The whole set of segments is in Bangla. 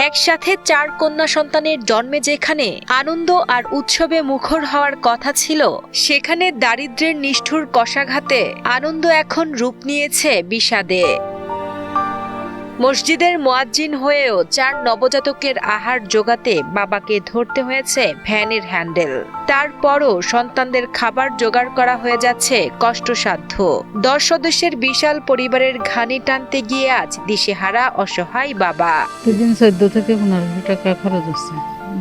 একসাথে 4 কন্যা সন্তানের জন্মে যেখানে আনন্দ আর উৎসবে মুখর হওয়ার কথা ছিল, সেখানে দারিদ্র্যের নিষ্ঠুর কশাঘাতে আনন্দ এখন রূপ নিয়েছে বিষাদে। মসজিদের মুয়াজ্জিন হয়েও 4 নবজাতকের আহার জোগাতে বাবাকে ধরতে হয়েছে ভ্যানের হ্যান্ডেল। তারপরও সন্তানদের খাবার জোগাড় করা হয়ে যাচ্ছে কষ্টসাধ্য। 10 সদস্যের বিশাল পরিবারের ঘানি টানতে গিয়ে আজ দিশেহারা অসহায় বাবা। প্রতিদিন 14 থেকে 1500 টাকা খরচ হচ্ছে,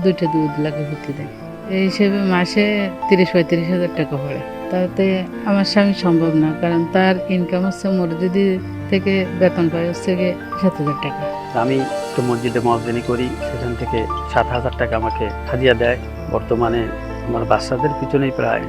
2টা দুধ লাগে প্রতিদিন। এই হিসেবে মাসে 30-35 হাজার টাকা পড়ে। তাতে আমার স্বামী সম্ভব না, কারণ তার ইনকাম হচ্ছে মসজিদি থেকে বেতন পাই হচ্ছে 7,000 টাকা। আমি তো মসজিদে মুয়াজ্জিনি করি, সেখান থেকে 7,000 টাকা আমাকে হাদিয়া দেয়। বর্তমানে আমার বাচ্চাদের পিছনেই প্রায়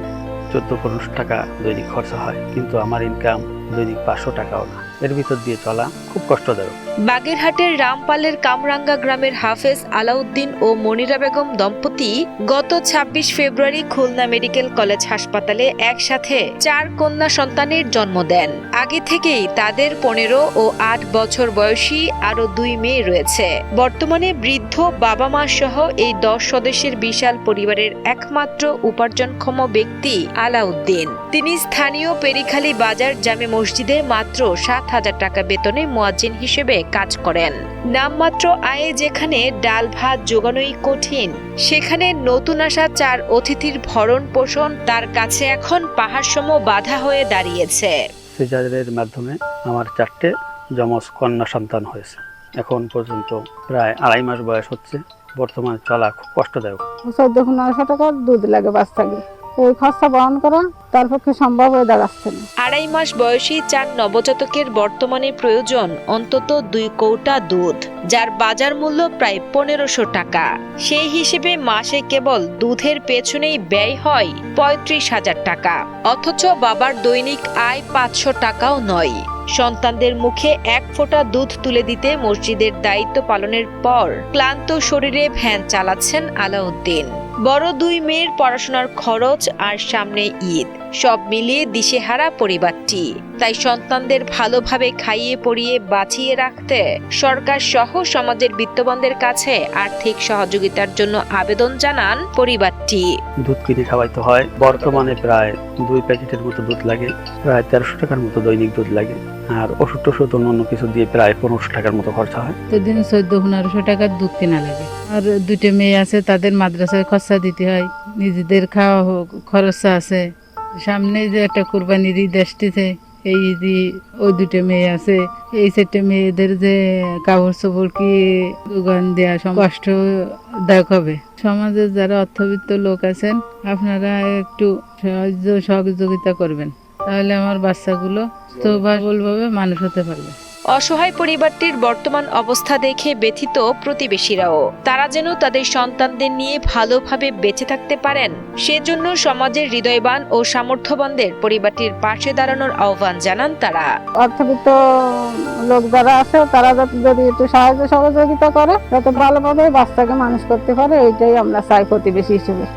14-15 টাকা দৈনিক খরচা হয়, কিন্তু আমার ইনকাম দৈনিক 500 টাকাও না। এর ভিতর দিয়ে চলা খুব কষ্টদায়ক। বাগেরহাটের রামপালের কামরাঙ্গা গ্রামের হাফেজ আলাউদ্দিন ও মনিরা বেগম দম্পতি গত 26 ফেব্রুয়ারি খুলনা মেডিকেল কলেজ হাসপাতালে একসাথে 4 কন্যা সন্তানের জন্ম দেন। আগে থেকেই তাদের 15 ও 8 বছর বয়সী আরো 2 মেয়ে রয়েছে। বর্তমানে বৃদ্ধ বাবা মা সহ এই 10 সদস্যের বিশাল পরিবারের একমাত্র উপার্জনক্ষম ব্যক্তি আলাউদ্দিন। তিনি স্থানীয় পেরিখালী বাজার জামে মসজিদে মাত্র 7,000 টাকা বেতনে মুয়াজ্জিন হিসেবে কাজ করেন। নামমাত্র আয়ে যেখানে ডাল ভাত জোগানোই কঠিন, সেখানে নতুন আসা 4 অতিথির ভরণ পোষণ তার কাছে এখন পাহাড়সম বাধা হয়ে দাঁড়িয়েছে। সিজারের মাধ্যমে আমার 4টে যমজ কন্যা সন্তান হয়েছে। এখন পর্যন্ত প্রায় 2.5 মাস বয়স হচ্ছে। বর্তমানে চলা খুব কষ্টদায়ক। 1400-1500 টাকার দুধ লাগে বাচ্চাকে, এই খরচা বহন করা তার পক্ষে সম্ভব হয়ে দাঁড়াচ্ছে না। 2.5 মাস বয়সী 4 নবজাতকের বর্তমানে প্রয়োজন অন্তত 2 কৌটা দুধ, যার বাজার মূল্য প্রায় 1500 টাকা। সেই হিসেবে মাসে কেবল দুধের পেছনেই ব্যয় হয় 35,000 টাকা, অথচ বাবার দৈনিক আয় 500 টাকাও নয়। সন্তানদের মুখে 1 ফোঁটা দুধ তুলে দিতে মসজিদের দায়িত্ব পালনের পর ক্লান্ত শরীরে ভ্যান চালাচ্ছেন আলাউদ্দিন। বড় 2 মেয়ের পড়াশোনার খরচ আর সামনে ঈদ, সব মিলিয়ে দিশেহারা পরিবারটি। তাই সন্তানদের ভালোভাবে খাইয়ে পরিয়ে বাঁচিয়ে রাখতে সরকার সহ সমাজের বিত্তবানদের কাছে আর্থিক সহযোগিতার জন্য আবেদন জানান পরিবারটি। দুধ কিনে খাওয়াইতে হয়। বর্তমানে প্রায় 2 প্যাকেটের মতো দুধ লাগে, প্রায় 1300 টাকার মতো দৈনিক দুধ লাগে। আর ওষুধ অন্য কিছু দিয়ে প্রায় 1500 টাকার মতো খরচা হয়। প্রতিদিন 1400-1500 টাকার দুধ কেনা লাগে। আর 2টা মেয়ে আছে, তাদের মাদ্রাসায় খরচা দিতে হয়, নিজেদের খাওয়া খরচ আছে। সামনে যে একটা কুরবানির ঈদ আসতেছে, এই ঈদে ওই 2টা মেয়ে আছে, এই 4টে মেয়েদের যে কাপড় চোপড় কি যোগান দেওয়া কষ্টদায়ক হবে। সমাজের যারা অর্থবিত্ত লোক আছেন, আপনারা একটু সহযোগিতা করবেন, তাহলে আমার বাচ্চাগুলো সুস্থভাবে মানুষ হতে পারবে। অসহায় পরিবারটির বর্তমান অবস্থা দেখে ব্যথিত প্রতিবেশীরাও। তারা যেন তাদের সন্তানদের নিয়ে ভালোভাবে বেঁচে থাকতে পারেন, সেজন্য সমাজের হৃদয়বান ও সামর্থ্যবানদের পরিবারটির পাশে দাঁড়ানোর আহ্বান জানান তারা। অর্থবিত্ত লোক যারা আছে, তারা যদি একটু সাহায্য সহযোগিতা করে, যাতে ভালোভাবে বাচ্চাকে মানুষ করতে পারে, এইটাই আমরা চাই প্রতিবেশী হিসেবে।